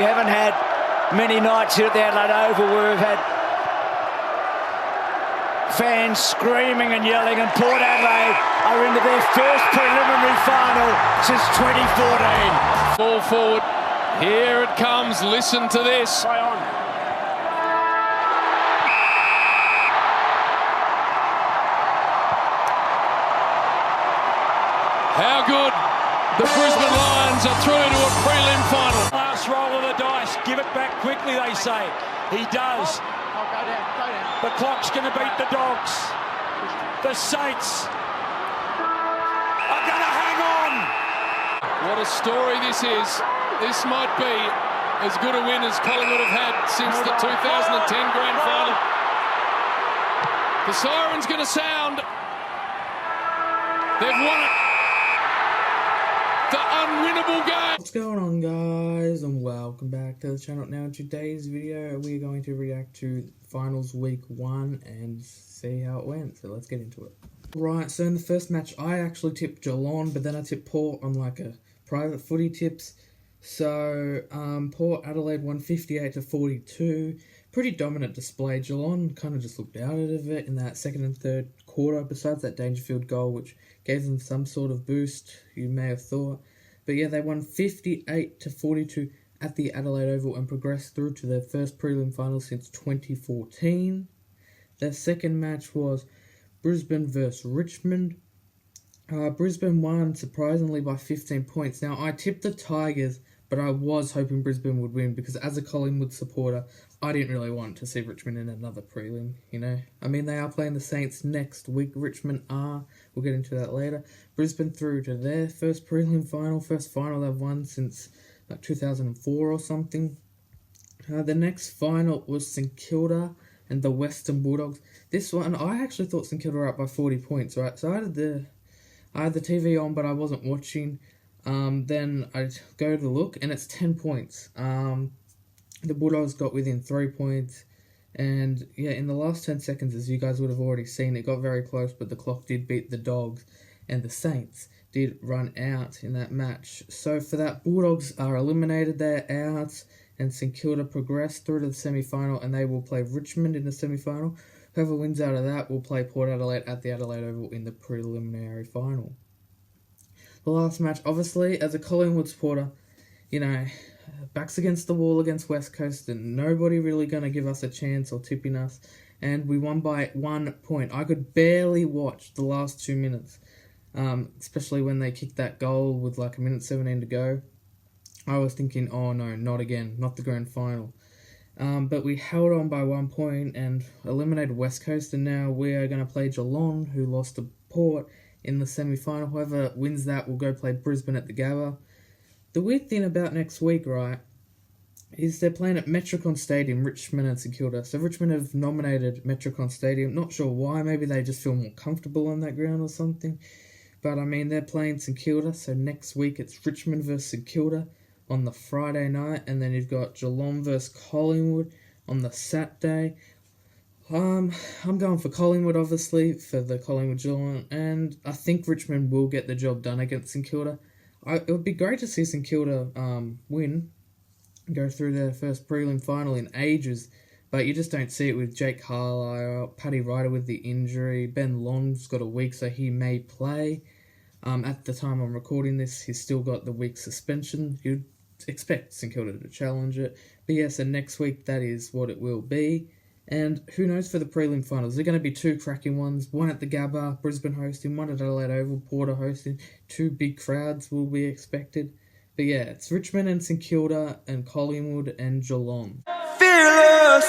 We haven't had many nights here at the Adelaide Oval where we've had fans screaming and yelling, and Port Adelaide are into their first preliminary final since 2014. Ball forward. Here it comes. Listen to this. Play on. How good. The Brisbane Lions are through to a prelim final. Last roll of the dice. Give it back quickly, they say. He does. Oh, go down. The clock's going to beat the Dogs. The Saints are going to hang on. What a story this is. This might be as good a win as Collingwood have had since the 2010 grand final. The siren's going to sound. They've won it. The unwinnable game. What's going on, guys, and welcome back to the channel. Now in today's video we are going to react to finals week 1 and see how it went, so let's get into it. Right, so in the first match I actually tipped Geelong, but then I tipped Port on like a private footy tips. So Port Adelaide won 58-42. Pretty dominant display. Geelong kind of just looked out of it in that second and third quarter, besides that Dangerfield goal, which gave them some sort of boost, you may have thought. But yeah, they won 58-42 at the Adelaide Oval and progressed through to their first prelim final since 2014. Their second match was Brisbane versus Richmond. Brisbane won surprisingly by 15 points. Now, I tipped the Tigers, but I was hoping Brisbane would win because as a Collingwood supporter, I didn't really want to see Richmond in another prelim, you know. I mean, they are playing the Saints next week. Richmond are. We'll get into that later. Brisbane through to their first prelim final. First final they've won since like 2004 or something. The next final was St Kilda and the Western Bulldogs. This one, I actually thought St Kilda were up by 40 points, right? So I had the TV on, but I wasn't watching. Then I go to look, and it's 10 points. The Bulldogs got within 3 points, and yeah, in the last 10 seconds, as you guys would have already seen, it got very close, but the clock did beat the Dogs, and the Saints did run out in that match. So for that, Bulldogs are eliminated, they're out, and St Kilda progressed through to the semi-final, and they will play Richmond in the semi-final. Whoever wins out of that will play Port Adelaide at the Adelaide Oval in the preliminary final. The last match, obviously, as a Collingwood supporter, you know, backs against the wall against West Coast, and nobody really going to give us a chance or tipping us, and we won by 1 point. I could barely watch the last 2 minutes, especially when they kicked that goal with like 1:17 to go. I was thinking, oh no, not again, not the grand final. But we held on by 1 point and eliminated West Coast, and now we are going to play Geelong, who lost to Port in the semi-final. Whoever wins that will go play Brisbane at the Gabba. The weird thing about next week, right, is they're playing at Metricon Stadium, Richmond and St Kilda. So Richmond have nominated Metricon Stadium. Not sure why. Maybe they just feel more comfortable on that ground or something. But, I mean, they're playing St Kilda. So next week it's Richmond versus St Kilda on the Friday night. And then you've got Geelong versus Collingwood on the Saturday. I'm going for Collingwood, obviously, for the Collingwood-Geelong. And I think Richmond will get the job done against St Kilda. It would be great to see St Kilda win, go through their first prelim final in ages, but you just don't see it with Jake Carlisle, Paddy Ryder with the injury, Ben Long's got a week, so he may play. At the time I'm recording this, he's still got the week suspension. You'd expect St Kilda to challenge it, but yeah, so next week that is what it will be. And who knows for the prelim finals? There are going to be 2 cracking ones. One at the Gabba, Brisbane hosting. One at Adelaide Oval, Porter hosting. 2 big crowds will be expected. But yeah, it's Richmond and St Kilda and Collingwood and Geelong. Fearless!